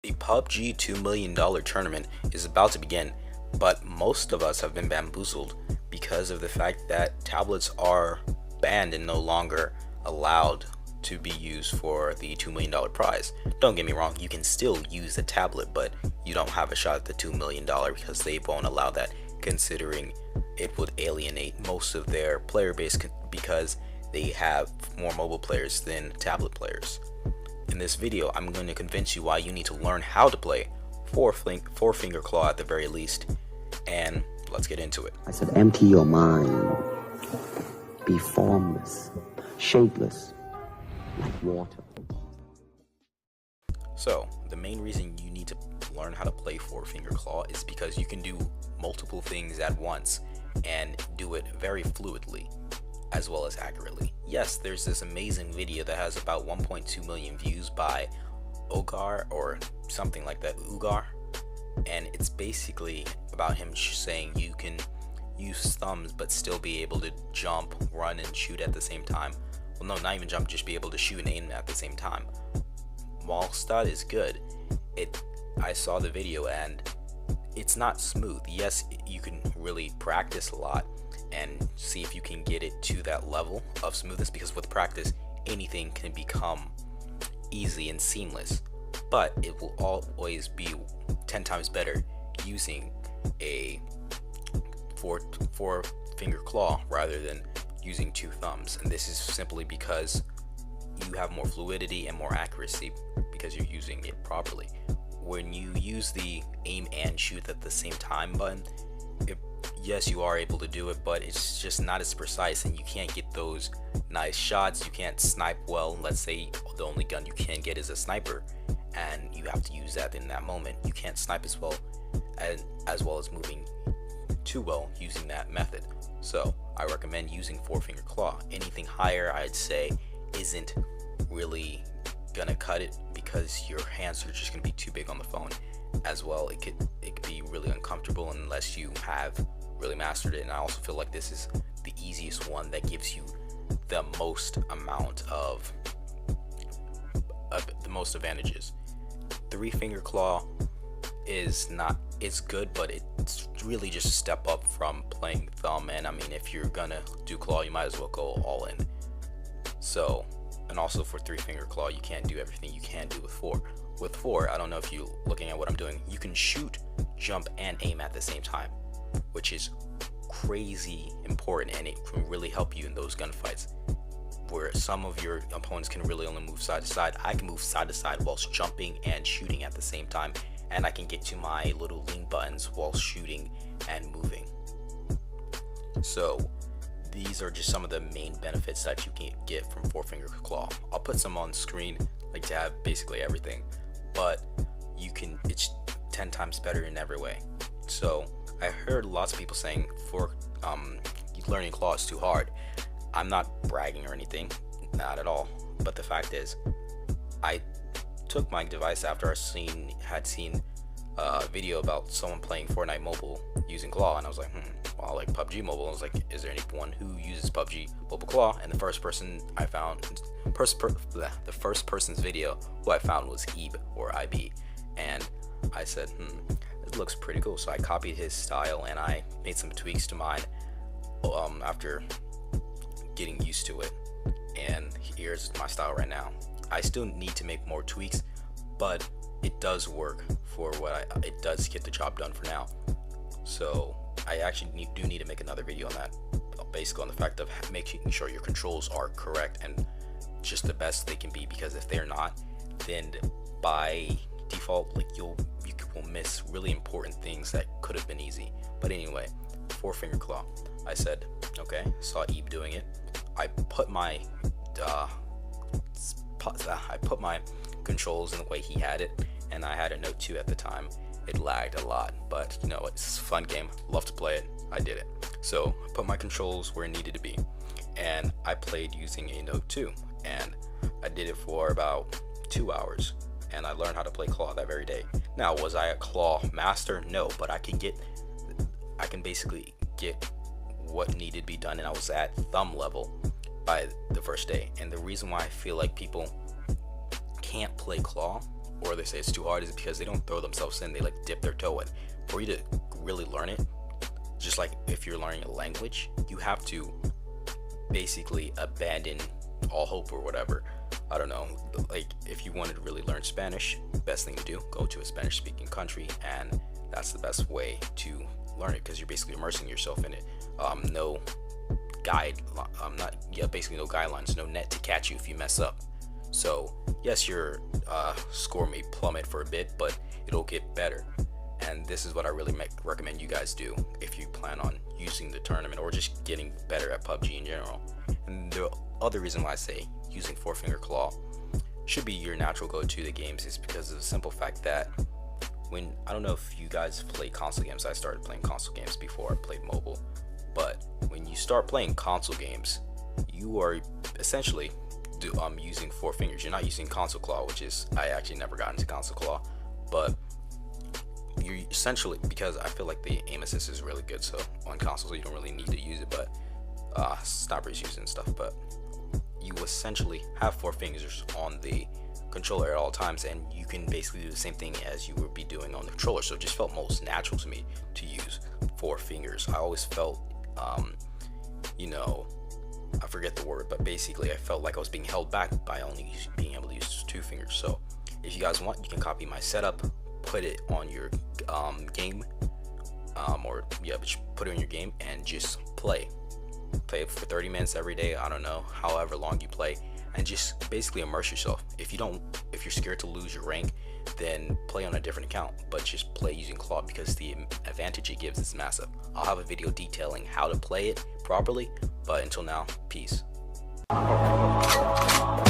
The PUBG $2 million tournament is about to begin, but most of us have been bamboozled because of the fact that tablets are banned and no longer allowed to be used for the $2 million prize. Don't get me wrong, you can still use a tablet, but you don't have a shot at the $2 million because they won't allow that, considering it would alienate most of their player base because they have more mobile players than tablet players. In this video, I'm going to convince you why you need to learn how to play four finger claw at the very least, and let's get into it. I said, empty your mind. Be formless, shapeless, like water. So, the main reason you need to learn how to play four finger claw is because you can do multiple things at once and do it very fluidly as well as accurately. Yes, there's this amazing video that has about 1.2 million views by Ogar or something like that, Ugar, and it's basically about him saying you can use thumbs but still be able to jump, run, and shoot at the same time. Well, no, not even jump, just be able to shoot and aim at the same time. Whilst that is good, I saw the video and it's not smooth. Yes, you can really practice a lot and see if you can get it to that level of smoothness, because with practice anything can become easy and seamless, but it will always be 10 times better using a four finger claw rather than using two thumbs. And this is simply because you have more fluidity and more accuracy because you're using it properly. When you use the aim and shoot at the same time button, yes, you are able to do it, but it's just not as precise and you can't get those nice shots. You can't snipe well. Let's say the only gun you can get is a sniper and you have to use that in that moment. You can't snipe as well as moving too well using that method. So I recommend using four finger claw. Anything higher, I'd say, isn't really gonna cut it because your hands are just gonna be too big on the phone. As well, it could be really uncomfortable unless you have really mastered it. And I also feel like this is the easiest one that gives you the most amount of the most advantages. Three finger claw is good, but it's really just a step up from playing thumb. And I mean, if you're gonna do claw, you might as well go all in. So, and also for three finger claw, you can't do everything you can do with four. With four, I don't know if you're looking at what I'm doing, you can shoot, jump, and aim at the same time, which is crazy important, and it can really help you in those gunfights where some of your opponents can really only move side to side. I can move side to side whilst jumping and shooting at the same time, and I can get to my little lean buttons while shooting and moving. So these are just some of the main benefits that you can get from four finger claw. I'll put some on screen, like to have basically everything, but it's 10 times better in every way. So I heard lots of people saying learning claw is too hard. I'm not bragging or anything, not at all, but the fact is I took my device after I had seen a video about someone playing Fortnite mobile using claw, and I was like, well, I like PUBG Mobile. I was like, is there anyone who uses PUBG Mobile claw? And the first person I found, the first person's video who I found was Ebe or IB, and I said, it looks pretty cool. So I copied his style and I made some tweaks to mine after getting used to it, and here's my style right now. I still need to make more tweaks, but it does work for it does get the job done for now. So I actually do need to make another video on that, basically on the fact of making sure your controls are correct and just the best they can be, because if they're not, then by default, like you will miss really important things that could have been easy. But anyway, four finger claw. I said, okay, saw Ebe doing it. I put my controls in the way he had it, and I had a Note 2 at the time. It lagged a lot, but you know, it's a fun game, love to play it. I did it. So I put my controls where it needed to be, and I played using a Note 2, and I did it for about 2 hours, and I learned how to play claw that very day. Now, was I a claw master? No, but I can basically get what needed to be done, and I was at thumb level by the first day. And the reason why I feel like people can't play claw or they say it's too hard is because they don't throw themselves in. They like dip their toe in. For you to really learn it, just like if you're learning a language, you have to basically abandon all hope or whatever. I don't know, like if you wanted to really learn Spanish, best thing to do, go to a Spanish speaking country, and that's the best way to learn it, because you're basically immersing yourself in it. No basically no guidelines, no net to catch you if you mess up. So yes, your score may plummet for a bit, but it'll get better. And this is what I really recommend you guys do if you plan on using the tournament or just getting better at PUBG in general. And the other reason why I say using Four Finger Claw should be your natural go-to to the games is because of the simple fact that I don't know if you guys play console games. I started playing console games before I played mobile, but when you start playing console games, you are essentially using four fingers. You're not using console claw, which is, I actually never got into console claw, but you're essentially, because I feel like the aim assist is really good, so on consoles you don't really need to use it, but snipers using stuff, but you essentially have four fingers on the controller at all times, and you can basically do the same thing as you would be doing on the controller. So it just felt most natural to me to use four fingers. I always felt I forget the word, but basically I felt like I was being held back by only being able to use two fingers. So if you guys want, you can copy my setup, put it on your game, put it in your game and just play it for 30 minutes every day. I don't know, however long you play, and just basically immerse yourself. If you're scared to lose your rank, then play on a different account, but just play using claw, because the advantage it gives is massive. I'll have a video detailing how to play it properly, but until now, peace. Oh,